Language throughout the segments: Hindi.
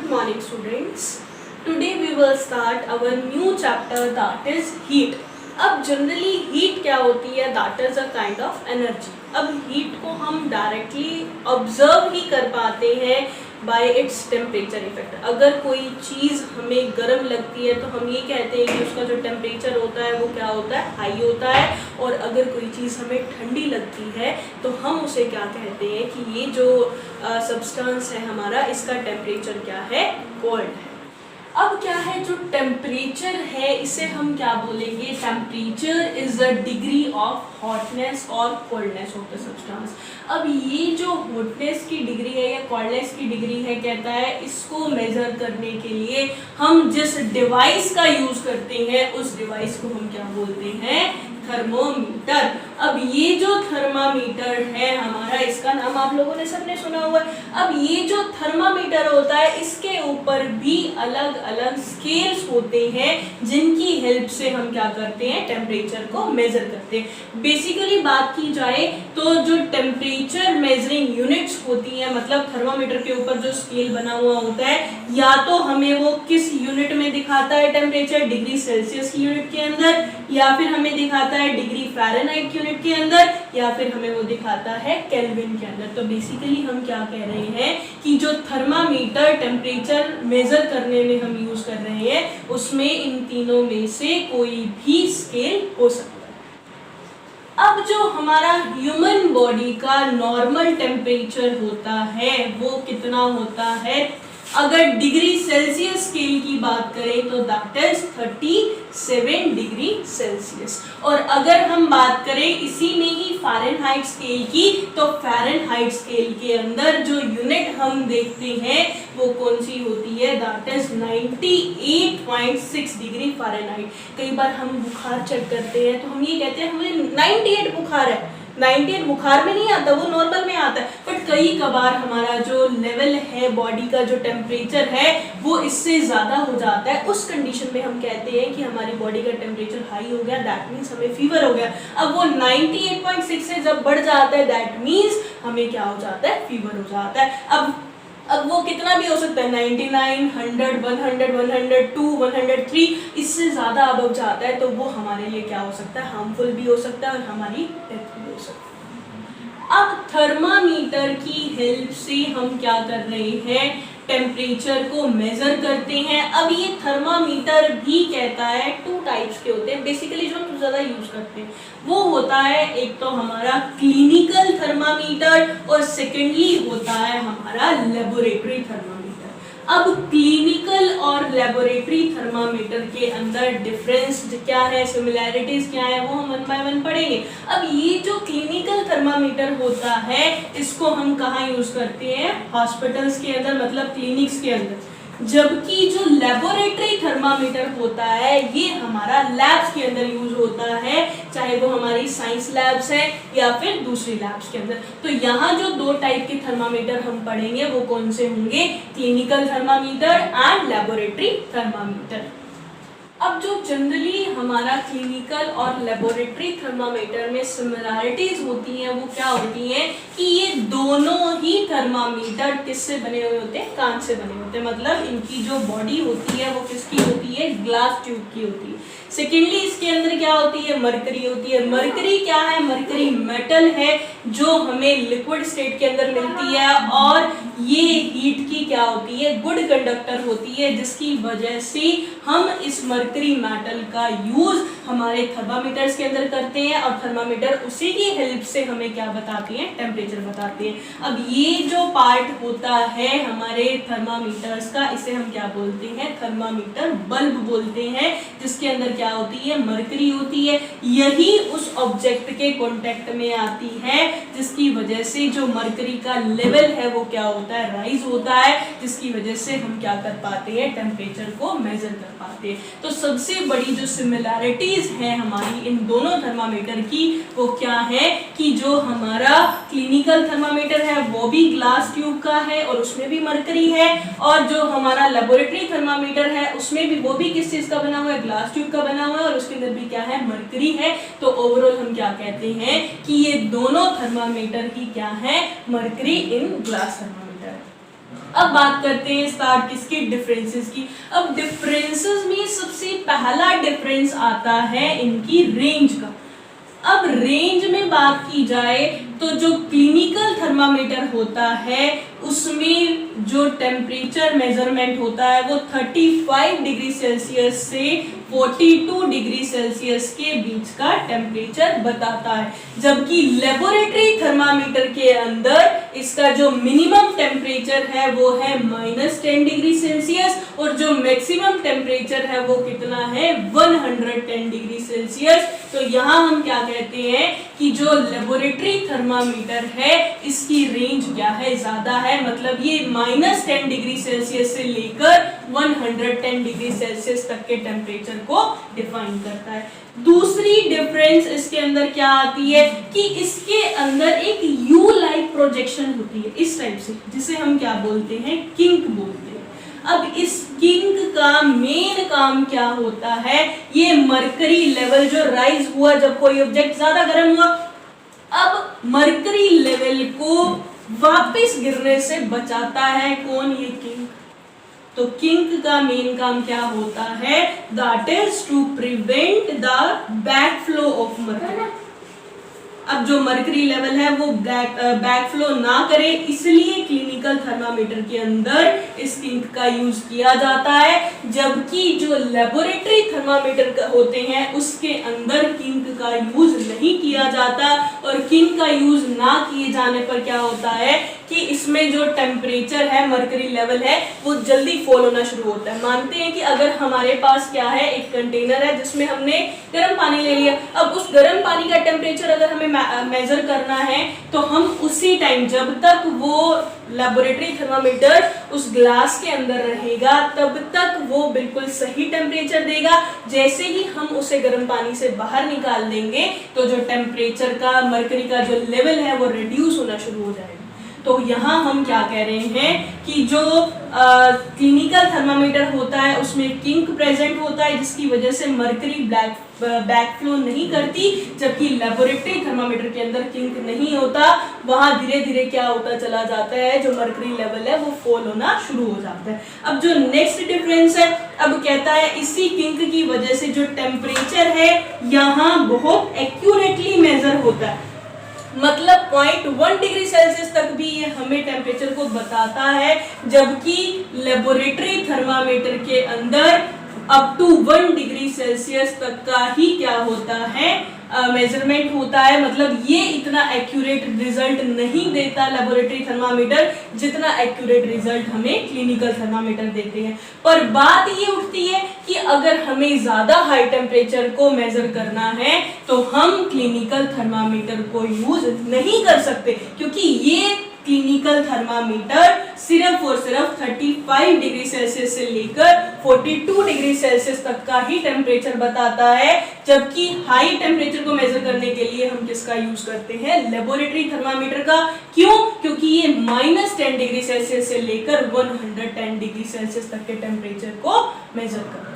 Good morning students. Today we will start our new chapter that is heat. अब जनरली हीट क्या होती है? That is a kind of energy. अब हीट को हम डायरेक्टली ऑब्जर्व ही कर पाते हैं बाय इट्स टेम्परेचर इफेक्ट. अगर कोई चीज़ हमें गर्म लगती है तो हम ये कहते हैं कि उसका जो टेम्परेचर होता है वो क्या होता है? हाई होता है. और अगर कोई चीज़ हमें ठंडी लगती है तो हम उसे क्या कहते हैं कि ये जो सब्सटेंस है हमारा, इसका टेम्परेचर क्या है? कोल्ड है. अब क्या है जो टेम्परेचर है, इसे हम क्या बोलेंगे? Temperature is the degree of hotness और कोल्डनेस ऑफ द सब्सटेंस. अब ये जो हॉटनेस की डिग्री है या कोल्डनेस की डिग्री है, कहता है इसको मेजर करने के लिए हम जिस डिवाइस का यूज करते हैं उस डिवाइस को हम क्या बोलते हैं? थर्मोमीटर. अब ये जो थर्मामीटर है हमारा, इसका नाम आप लोगों ने सबने सुना हुआ है. अब ये जो थर्मामीटर होता है इसके ऊपर भी अलग अलग स्केल्स होते हैं जिनकी हेल्प से हम क्या करते हैं? टेम्परेचर को मेजर करते हैं. बेसिकली बात की जाए तो जो टेम्परेचर मेजरिंग यूनिट्स होती हैं, मतलब थर्मामीटर के ऊपर जो स्केल बना हुआ होता है, या तो हमें वो किस यूनिट में दिखाता है टेम्परेचर? डिग्री सेल्सियस की यूनिट के अंदर, या फिर हमें दिखाता है डिग्री फ़ारेनहाइट यूनिट के अंदर, या फिर हमें वो दिखाता है केल्विन के अंदर. तो बेसिकली हम क्या कह रहे हैं कि जो थर्मामीटर टेम्परेचर मेजर करने में हम यूज कर रहे हैं उसमें इन तीनों में से कोई भी स्केल हो सकता है. अब जो हमारा ह्यूमन बॉडी का नॉर्मल टेम्परेचर होता है वो कितना होता है? अगर डिग्री सेल्सियस स्केल की बात करें तो दैट इज 37 डिग्री सेल्सियस. और अगर हम बात करें इसी में ही फ़ारेनहाइट स्केल की, तो फ़ारेनहाइट स्केल के अंदर जो यूनिट हम देखते हैं वो कौन सी होती है? That is 98.6 degree Fahrenheit. कई बार हम बुखार चेक करते हैं तो हम ये कहते हैं हमें 98 बुखार है. 98 बुखार में नहीं आता, वो नॉर्मल में आता है. बट कई कबार हमारा जो लेवल है बॉडी का, जो टेम्परेचर है वो इससे ज़्यादा हो जाता है. उस कंडीशन में हम कहते हैं कि हमारी बॉडी का टेम्परेचर हाई हो गया, दैट मीन्स हमें फीवर हो गया. अब वो 98.6 से जब बढ़ जाता है दैट मीन्स हमें क्या हो जाता है? फीवर हो जाता है. अब वो कितना भी हो सकता है, 99, 100, 100, 102, 103, इससे ज़्यादा अबव जाता है तो वो हमारे लिए क्या हो सकता है? हार्मफुल भी हो सकता है और हमारी डेथ भी हो सकती है. अब थर्मामीटर की हेल्प से हम क्या कर रहे हैं? टेम्परेचर को मेजर करते हैं. अब ये थर्मामीटर भी कहता है 2 टाइप्स के होते हैं बेसिकली जो हम ज़्यादा यूज करते हैं. वो होता है एक तो हमारा क्लिनिकल थर्मामीटर और सेकेंडली होता है हमारा लेबोरेटरी थर्मामीटर. अब क्लिनिकल और लेबोरेटरी थर्मामीटर के अंदर डिफरेंस क्या है, सिमिलैरिटीज क्या है, वो हम 1 बाय 1 पढ़ेंगे. अब ये जो क्लिनिकल थर्मामीटर होता है इसको हम कहाँ यूज करते हैं? हॉस्पिटल्स के अंदर, मतलब क्लिनिक्स के अंदर. जबकि जो लेबोरेटरी थर्मामीटर होता है ये हमारा लैब्स के अंदर यूज होता है, चाहे वो हमारी साइंस लैब्स है या फिर दूसरी लैब्स के अंदर. तो यहाँ जो 2 टाइप के थर्मामीटर हम पढ़ेंगे वो कौन से होंगे? Clinical thermometer and laboratory thermometer. अब जो जनरली हमारा क्लिनिकल और लेबोरेटरी थर्मामीटर में सिमिलैरिटीज होती हैं वो क्या होती हैं कि ये दोनों ही थर्मामीटर किससे बने हुए होते हैं? कांच से बने होते हैं. मतलब इनकी जो बॉडी होती है वो किसकी होती है? ग्लास ट्यूब की होती है. सेकेंडली इसके अंदर क्या होती है? मरकरी होती है. मरकरी क्या है? मरकरी मेटल है जो हमें लिक्विड स्टेट के अंदर मिलती है और ये हीट की क्या होती है? गुड कंडक्टर होती है, जिसकी वजह से हम इस मरकरी मेटल का यूज हमारे थर्मामीटर्स के अंदर करते हैं और थर्मामीटर उसी की हेल्प से हमें क्या बताती हैं? टेम्परेचर बताती हैं. अब ये जो पार्ट होता है हमारे थर्मामीटर्स का, इसे हम क्या बोलते हैं? थर्मामीटर बल्ब बोलते हैं, जिसके अंदर क्या होती है? मरकरी होती है. यही उस ऑब्जेक्ट के कांटेक्ट में आती है जिसकी वजह से जो मरकरी का लेवल है वो क्या होता है? राइज होता है, जिसकी वजह से हम क्या कर पाते हैं? टेम्परेचर को मेजर कर पाते हैं. तो सबसे बड़ी जो सिमिलैरिटीज है हमारी इन दोनों थर्मामीटर की वो क्या है कि जो हमारा क्लिनिकल थर्मामीटर है वो भी ग्लास ट्यूब का है और उसमें भी मरकरी है, और जो हमारा लेबोरेटरी थर्मामीटर है उसमें भी वो भी किस चीज का बना हुआ है? ग्लास ट्यूब का बना हुआ है और उसके अंदर भी क्या है? मरकरी है. तो ओवरऑल हम क्या कहते हैं कि ये दोनों थर्मामीटर ही क्या है? Mercury in glass thermometer. अब बात करते हैं स्टार्ट किसकी, डिफरेंसेस की। अब डिफरेंसेस में सबसे पहला डिफरेंस आता है इनकी रेंज का। अब रेंज में बात की जाए तो जो क्लिनिकल थर्मामीटर होता है उसमें जो टेम्परेचर मेजरमेंट होता है वो 35 डिग्री सेल्सियस से 42 डिग्री सेल्सियस के बीच का टेम्परेचर बताता है, जबकि लेबोरेटरी थर्मामीटर के अंदर इसका जो मिनिमम टेम्परेचर है वो है -10 डिग्री सेल्सियस और जो मैक्सिमम टेम्परेचर है वो कितना है 110 डिग्री सेल्सियस। तो यहाँ हम क्या कहते हैं कि जो लेबोरेटरी थर्मामीटर है इसकी रेंज क्या है, ज्यादा है, मतलब ये -10 डिग्री सेल्सियस से लेकर 110 डिग्री सेल्सियस तक के टेम्परेचर को डिफाइन करता है। दूसरी डिफरेंस इसके अंदर क्या आती है कि इसके अंदर एक यू लाइक प्रोजेक्शन होती है इस टाइप से, जिसे हम क्या बोलते हैं, किंक बोलते हैं। अब इस किंक का मेन काम क्या होता है, ये मरकरी लेवल जो राइज हुआ जब कोई ऑब्जेक्ट ज्यादा गर्म हुआ, अब मरकरी लेवल को वापस गिरने से बचाता है कौन, ये किंक। तो किंक का मेन काम क्या होता है, that is to prevent the back flow of mercury. अब जो मरकरी लेवल है वो बैक फ्लो ना करे, इसलिए क्लिनिकल थर्मामीटर के अंदर इस किंक का यूज किया जाता है, जबकि जो लेबोरेटरी थर्मामीटर होते हैं उसके अंदर किंक का यूज नहीं किया जाता। और किंक का यूज ना किए जाने पर क्या होता है कि इसमें जो टेम्परेचर है, मरकरी लेवल है, वो जल्दी फॉल होना शुरू होता है। मानते हैं कि अगर हमारे पास क्या है, एक कंटेनर है जिसमें हमने गर्म पानी ले लिया, अब उस गर्म पानी का टेम्परेचर अगर हमें मेजर करना है तो हम उसी टाइम, जब तक वो लेबोरेटरी थर्मामीटर उस ग्लास के अंदर रहेगा तब तक वो बिल्कुल सही टेम्परेचर देगा। जैसे ही हम उसे गर्म पानी से बाहर निकाल देंगे तो जो टेम्परेचर का, मरकरी का जो लेवल है वो रिड्यूस होना शुरू हो जाएगा। तो यहाँ हम क्या कह रहे हैं कि जो क्लिनिकल थर्मामीटर होता है उसमें किंक प्रेजेंट होता है, जिसकी वजह से मरकरी बैक फ्लो नहीं करती, जबकि लेबोरेटरी थर्मामीटर के अंदर किंक नहीं होता। वहां धीरे धीरे क्या होता चला जाता है, जो मरकरी लेवल है वो फॉल होना शुरू हो जाता है। अब जो नेक्स्ट डिफरेंस है, अब कहता है इसी किंक की वजह से जो टेम्परेचर है यहाँ बहुत एक्यूरेटली मेजर होता है, मतलब 0.1 डिग्री सेल्सियस तक भी ये हमें टेम्परेचर को बताता है, जबकि लेबोरेटरी थर्मामीटर के अंदर अप टू 1 डिग्री सेल्सियस तक का ही क्या होता है, मेजरमेंट होता है। मतलब ये इतना एक्यूरेट रिजल्ट नहीं देता लेबोरेटरी थर्मामीटर जितना एक्यूरेट रिजल्ट हमें क्लिनिकल थर्मामीटर देते हैं। पर बात ये उठती है कि अगर हमें ज्यादा हाई टेम्परेचर को मेजर करना है तो हम क्लिनिकल थर्मामीटर को यूज नहीं कर सकते, क्योंकि ये क्लिनिकल थर्मामीटर सिर्फ और सिर्फ 35 डिग्री सेल्सियस से लेकर 42 डिग्री सेल्सियस तक का ही टेम्परेचर बताता है, जबकि हाई टेम्परेचर को मेजर करने के लिए हम किसका यूज करते हैं, लेबोरेटरी थर्मामीटर का। क्यों? क्योंकि ये -10 डिग्री सेल्सियस से लेकर 110 डिग्री सेल्सियस तक के टेम्परेचर को मेजर करता है।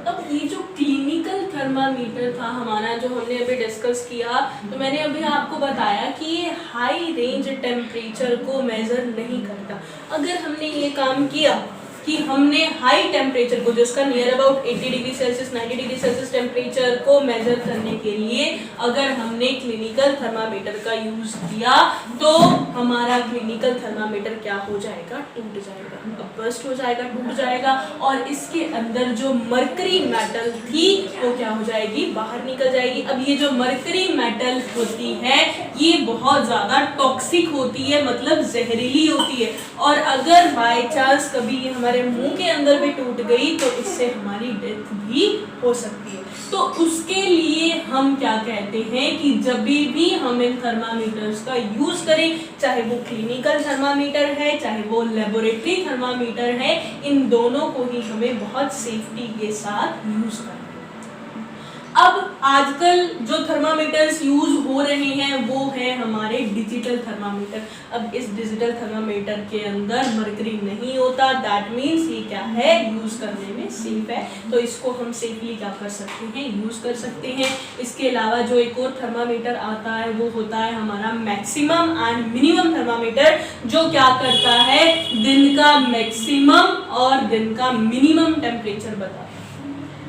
अब ये जो क्लिनिकल थर्मामीटर था हमारा, जो हमने अभी डिस्कस किया, तो मैंने अभी आपको बताया कि ये हाई रेंज टेम्परेचर को मेजर नहीं करता। अगर हमने ये काम किया कि हमने हाई टेम्परेचर को, जिसका near about 80 degree Celsius 90 degree Celsius temperature को मेजर करने के लिए अगर हमने क्लिनिकल थर्मामीटर का यूज किया, तो हमारा क्लिनिकल थर्मामीटर क्या हो जाएगा, टूट जाएगा, बर्स्ट हो जाएगा, टूट जाएगा, और इसके अंदर जो मरकरी मेटल थी वो क्या हो जाएगी, बाहर निकल जाएगी। अब ये जो मरकरी मेटल होती है ये बहुत ज्यादा टॉक्सिक होती है, मतलब जहरीली होती है, और अगर बाय चांस कभी ये हमारे मुंह के अंदर भी टूट गई तो इससे हमारी डेथ भी हो सकती है। तो उसके लिए हम क्या कहते हैं कि जब भी हम इन थर्मामीटर्स का यूज करें, चाहे वो क्लिनिकल थर्मामीटर है चाहे वो लेबोरेटरी थर्मामीटर है, इन दोनों को ही हमें बहुत सेफ्टी के साथ यूज करना है। अब आजकल जो थर्मामीटर्स यूज हो रहे हैं वो है हमारे डिजिटल थर्मामीटर। अब इस डिजिटल थर्मामीटर के अंदर मरकरी नहीं होता, दैट मीन्स ये क्या है, यूज करने में सेफ है, तो इसको हम सेफली क्या कर सकते हैं, यूज कर सकते हैं। इसके अलावा जो एक और थर्मामीटर आता है वो होता है हमारा मैक्सिमम एंड मिनिमम थर्मामीटर, जो क्या करता है, दिन का मैक्सिमम और दिन का मिनिमम टेम्परेचर बताता है,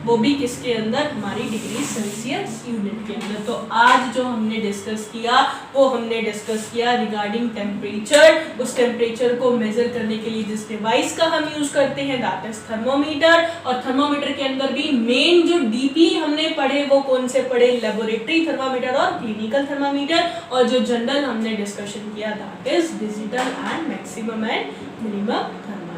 वो भी किसके अंदर, हमारी डिग्री सेल्सियस यूनिट के अंदर। तो आज जो हमने डिस्कस किया वो हमने डिस्कस किया रिगार्डिंग टेम्परेचर, उस टेम्परेचर को मेजर करने के लिए जिस डिवाइस का हम यूज करते हैं दैट इज थर्मोमीटर। और थर्मोमीटर के अंदर भी मेन जो डीपली हमने पढ़े वो कौन से पढ़े, लेबोरेटरी थर्मामीटर और क्लिनिकल थर्मामीटर, और जो जनरल हमने डिस्कशन किया that is digital and maximum and minimum thermometer.